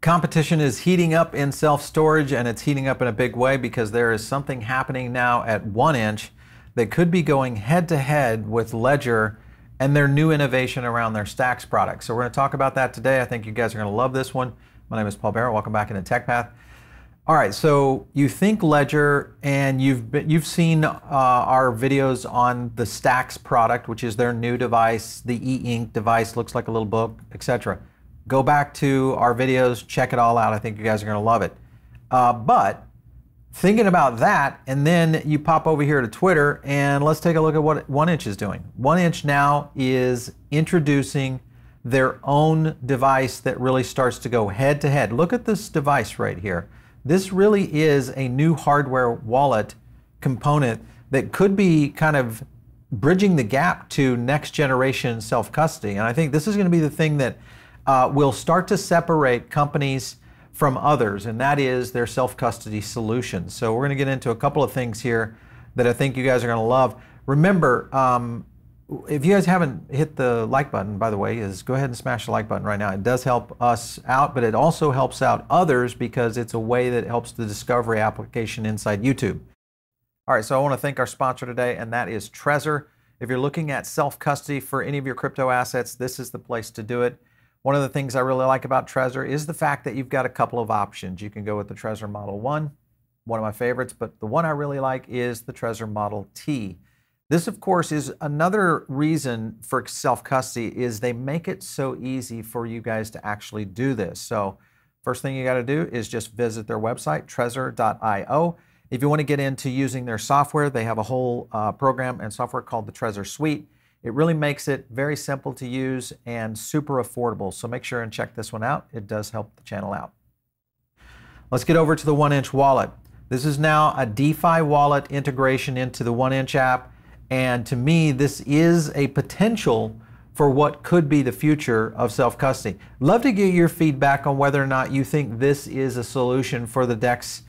competition is heating up in self-storage, and it's heating up in a big way because there is something happening now at 1inch that could be going head-to-head with Ledger and their new innovation around their Stax product. So we're going to talk about that today. I think you guys are going to love this one. My name is Paul Barrett. Welcome back into TechPath. All right, so you think Ledger, and you've seen our videos on the Stax product, which is their new device, the e-ink device, looks like a little book, etc. Go back to our videos, check it all out. I think you guys are going to love it. But thinking about that, and then you pop over here to Twitter, and let's take a look at what 1inch is doing. 1inch now is introducing their own device that really starts to go head to head. Look at this device right here. This really is a new hardware wallet component that could be kind of bridging the gap to next generation self-custody. And I think this is going to be the thing that will start to separate companies from others, and that is their self-custody solutions. So we're going to get into a couple of things here that I think you guys are going to love. Remember, if you guys haven't hit the like button, by the way, go ahead and smash the like button right now. It does help us out, but it also helps out others because it's a way that helps the discovery application inside YouTube. All right, so I want to thank our sponsor today, and that is Trezor. If you're looking at self-custody for any of your crypto assets, this is the place to do it. One of the things I really like about Trezor is the fact that you've got a couple of options. You can go with the Trezor Model 1, one of my favorites, but the one I really like is the Trezor Model T. This, of course, is another reason for self-custody is they make it so easy for you guys to actually do this. So first thing you got to do is just visit their website, trezor.io. If you want to get into using their software, they have a whole program and software called the Trezor Suite. It really makes it very simple to use and super affordable. So make sure and check this one out. It does help the channel out. Let's get over to the 1inch wallet. This is now a DeFi wallet integration into the 1inch app. And to me, this is a potential for what could be the future of self-custody. Love to get your feedback on whether or not you think this is a solution for the DEX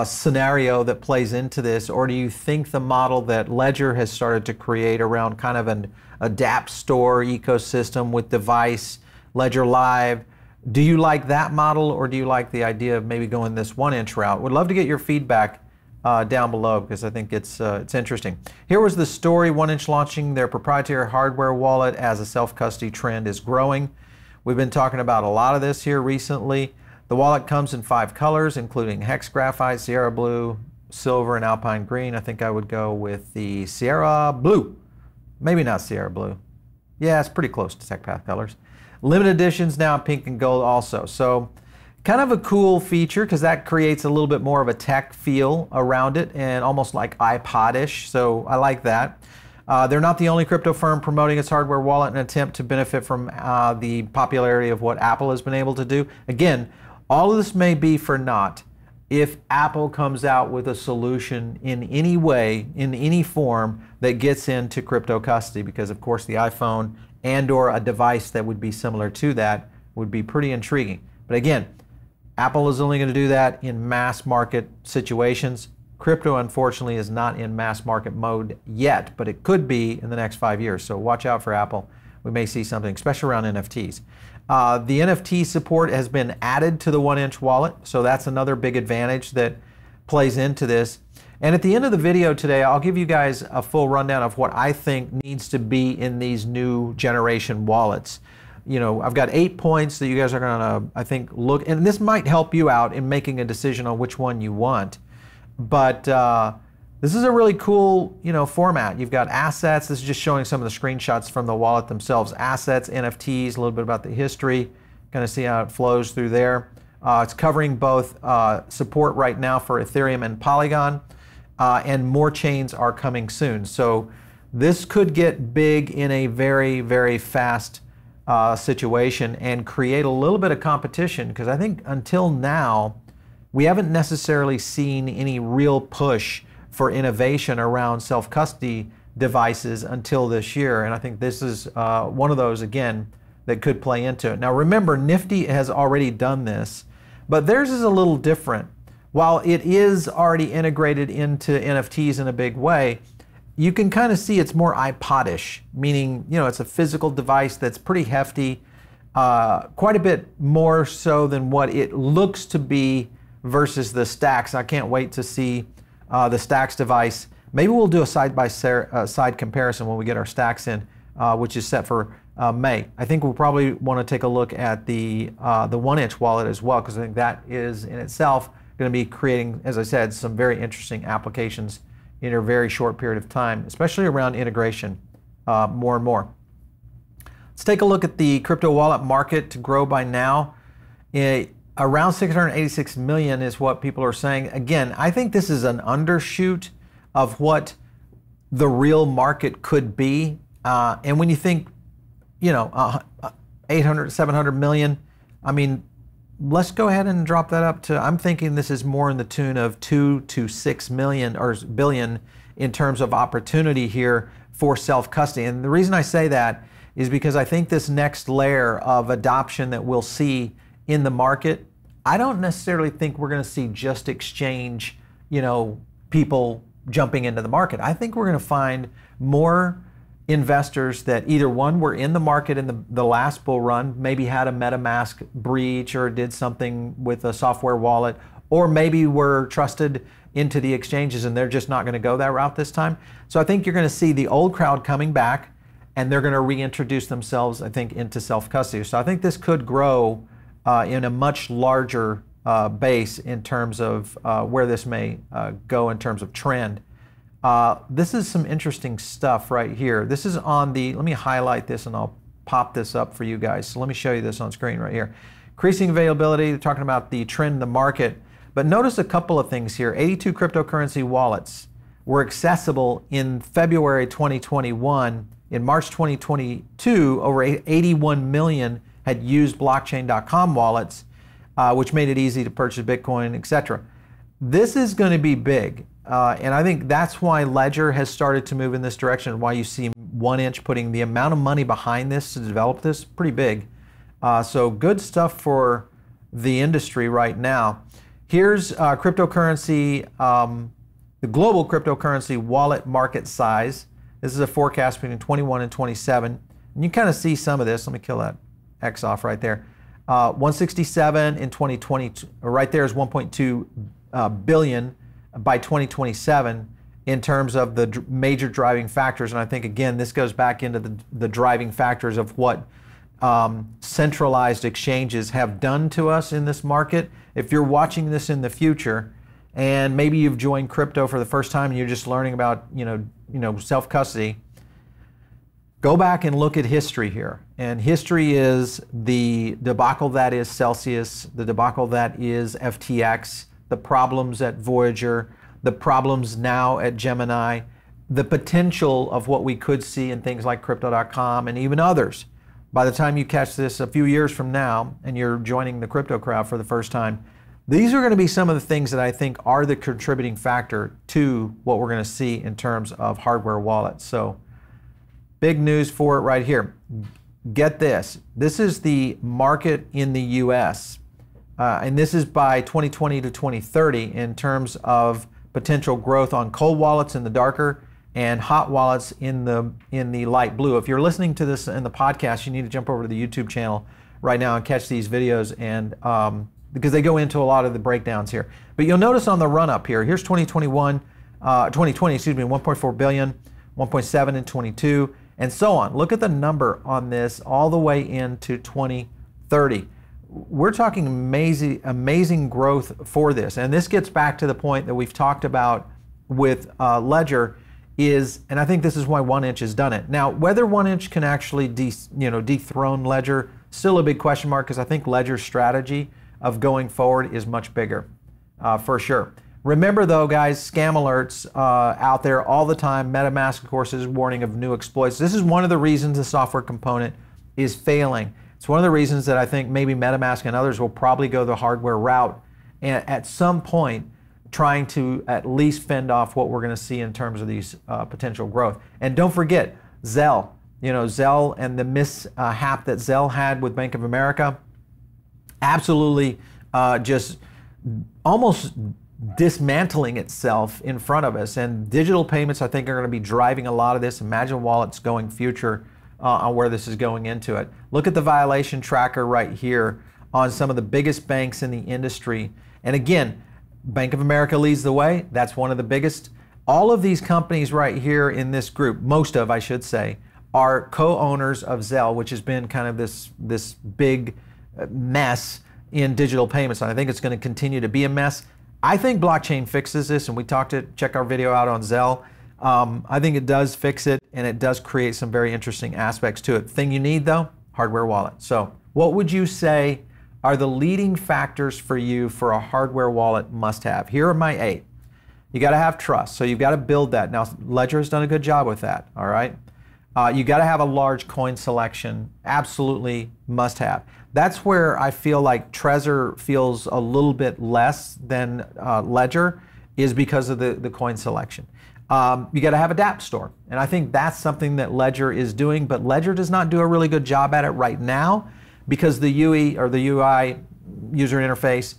scenario that plays into this, or do you think the model that Ledger has started to create around kind of an adapt store ecosystem with device, Ledger Live, do you like that model, or do you like the idea of maybe going this 1inch route? Would love to get your feedback down below because I think it's interesting. Here was the story: 1inch launching their proprietary hardware wallet as a self-custody trend is growing. We've been talking about a lot of this here recently. The wallet comes in 5 colors, including Hex Graphite, Sierra Blue, Silver, and Alpine Green. I think I would go with the Sierra Blue. Maybe not Sierra Blue. Yeah, it's pretty close to TechPath colors. Limited editions now, pink and gold also. So kind of a cool feature because that creates a little bit more of a tech feel around it and almost like iPod-ish. So I like that. They're not the only crypto firm promoting its hardware wallet in an attempt to benefit from the popularity of what Apple has been able to do. Again, all of this may be for naught if Apple comes out with a solution in any way, in any form, that gets into crypto custody, because of course the iPhone and or a device that would be similar to that would be pretty intriguing. But again, Apple is only going to do that in mass market situations. Crypto, unfortunately, is not in mass market mode yet, but it could be in the next 5 years. So watch out for Apple. We may see something, especially around NFTs. The NFT support has been added to the 1inch wallet, so that's another big advantage that plays into this. And at the end of the video today, I'll give you guys a full rundown of what I think needs to be in these new generation wallets. You know, I've got 8 points that you guys are going to, I think, look, and this might help you out in making a decision on which one you want. But this is a really cool, format. You've got assets. This is just showing some of the screenshots from the wallet themselves. Assets, NFTs, a little bit about the history. Kind of see how it flows through there. It's covering both support right now for Ethereum and Polygon, and more chains are coming soon. So this could get big in a very, very fast situation and create a little bit of competition, because I think until now, we haven't necessarily seen any real push for innovation around self-custody devices until this year. And I think this is one of those, again, that could play into it. Now remember, Nifty has already done this, but theirs is a little different. While it is already integrated into NFTs in a big way, you can kind of see it's more iPod-ish, meaning, it's a physical device that's pretty hefty. quite a bit more so than what it looks to be versus the Stax. I can't wait to see the Stax device. Maybe we'll do a side-by-side comparison when we get our Stax in, which is set for May. I think we'll probably want to take a look at the 1-inch wallet as well, because I think that is in itself going to be creating, as I said, some very interesting applications in a very short period of time, especially around integration more and more. Let's take a look at the crypto wallet market to grow by now. Around 686 million is what people are saying. Again, I think this is an undershoot of what the real market could be. And when you think, 800, 700 million, I mean, let's go ahead and drop that up to, I'm thinking this is more in the tune of 2 to 6 million or billion in terms of opportunity here for self-custody. And the reason I say that is because I think this next layer of adoption that we'll see in the market, I don't necessarily think we're going to see just exchange, people jumping into the market. I think we're going to find more investors that either one were in the market in the last bull run, maybe had a Metamask breach or did something with a software wallet, or maybe were trusted into the exchanges and they're just not going to go that route this time. So I think you're going to see the old crowd coming back and they're going to reintroduce themselves, I think, into self-custody. So I think this could grow in a much larger base in terms of where this may go in terms of trend. This is some interesting stuff right here. This is on the, let me highlight this and I'll pop this up for you guys. So let me show you this on screen right here. Increasing availability, talking about the trend in the market. But notice a couple of things here. 82 cryptocurrency wallets were accessible in February 2021. In March 2022, over 81 million had used blockchain.com wallets, which made it easy to purchase Bitcoin, etc. This is going to be big. And I think that's why Ledger has started to move in this direction, why you see 1inch putting the amount of money behind this to develop this, pretty big. So good stuff for the industry right now. Here's cryptocurrency, the global cryptocurrency wallet market size. This is a forecast between 21 and 27. And you kind of see some of this. Let me kill that X off right there. 167 in 2020, right there is 1.2 billion by 2027 in terms of the major driving factors. And I think, again, this goes back into the driving factors of what centralized exchanges have done to us in this market. If you're watching this in the future and maybe you've joined crypto for the first time and you're just learning about, self-custody, go back and look at history here. And history is the debacle that is Celsius, the debacle that is FTX, the problems at Voyager, the problems now at Gemini, the potential of what we could see in things like crypto.com and even others. By the time you catch this a few years from now and you're joining the crypto crowd for the first time, these are going to be some of the things that I think are the contributing factor to what we're going to see in terms of hardware wallets. So big news for it right here. Get this. This is the market in the US. And this is by 2020 to 2030 in terms of potential growth on cold wallets in the darker and hot wallets in the light blue. If you're listening to this in the podcast, you need to jump over to the YouTube channel right now and catch these videos, and because they go into a lot of the breakdowns here. But you'll notice on the run up here, here's 2020, 1.4 billion, 1.7 in 22, and so on. Look at the number on this all the way into 2030. We're talking amazing growth for this. And this gets back to the point that we've talked about with Ledger is, and I think this is why 1inch has done it. Now, whether 1inch can actually dethrone Ledger, still a big question mark, because I think Ledger's strategy of going forward is much bigger, for sure. Remember though, guys, scam alerts out there all the time. Metamask, of course, is warning of new exploits. This is one of the reasons the software component is failing. It's one of the reasons that I think maybe Metamask and others will probably go the hardware route and at some point trying to at least fend off what we're going to see in terms of these potential growth. And don't forget, Zelle. Zelle and the mishap that Zelle had with Bank of America, absolutely just almost dismantling itself in front of us. And digital payments, I think, are going to be driving a lot of this. Imagine wallets going on where this is going into it. Look at the violation tracker right here on some of the biggest banks in the industry. And again, Bank of America leads the way. That's one of the biggest. All of these companies right here in this group, most of, I should say, are co-owners of Zelle, which has been kind of this big mess in digital payments. And I think it's going to continue to be a mess. I think blockchain fixes this, and check our video out on Zelle. I think it does fix it, and it does create some very interesting aspects to it. Thing you need, though, hardware wallet. So what would you say are the leading factors for you for a hardware wallet must-have? Here are my 8. You got to have trust, so you've got to build that. Now, Ledger has done a good job with that, all right? You got to have a large coin selection, absolutely must-have. That's where I feel like Trezor feels a little bit less than Ledger, is because of the coin selection. You got to have a dApp store, and I think that's something that Ledger is doing, but Ledger does not do a really good job at it right now because the UE or the UI, user interface,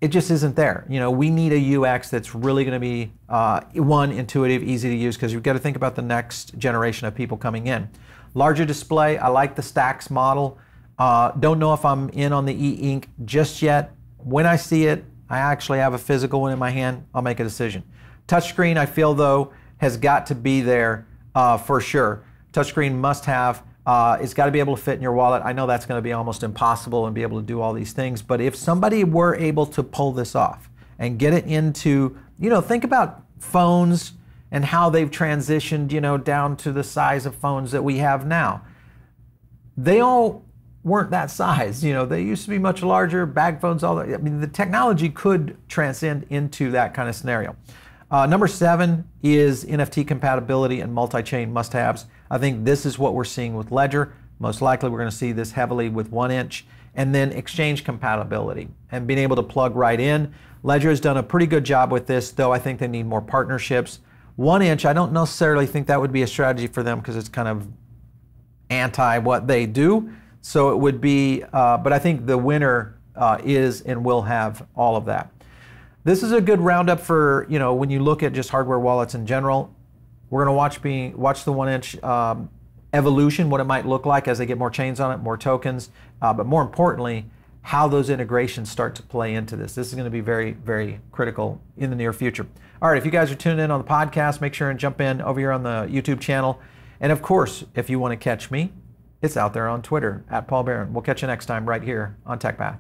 it just isn't there. You know, we need a UX that's really going to be intuitive, easy to use, because you've got to think about the next generation of people coming in. Larger display, I like the Stax model. Don't know if I'm in on the e-ink just yet. When I see it, I actually have a physical one in my hand, I'll make a decision. Touchscreen, I feel though, has got to be there for sure. Touchscreen must have. It's got to be able to fit in your wallet. I know that's going to be almost impossible and be able to do all these things, but if somebody were able to pull this off and get it into, you know, think about phones and how they've transitioned, you know, down to the size of phones that we have now. They all weren't that size, you know, they used to be much larger, bag phones, all that. I mean, the technology could transcend into that kind of scenario. Number 7 is NFT compatibility and multi-chain must-haves. I think this is what we're seeing with Ledger. Most likely we're going to see this heavily with 1inch. And then exchange compatibility and being able to plug right in. Ledger has done a pretty good job with this, though I think they need more partnerships. 1inch, I don't necessarily think that would be a strategy for them because it's kind of anti what they do. So it would be, but I think the winner is and will have all of that. This is a good roundup for, you know, when you look at just hardware wallets in general. We're going to watch the 1inch evolution, what it might look like as they get more chains on it, more tokens, but more importantly, how those integrations start to play into this. This is going to be very, very critical in the near future. All right, if you guys are tuning in on the podcast, make sure and jump in over here on the YouTube channel. And of course, if you want to catch me, it's out there on Twitter, @Paul Barron. We'll catch you next time right here on TechPath.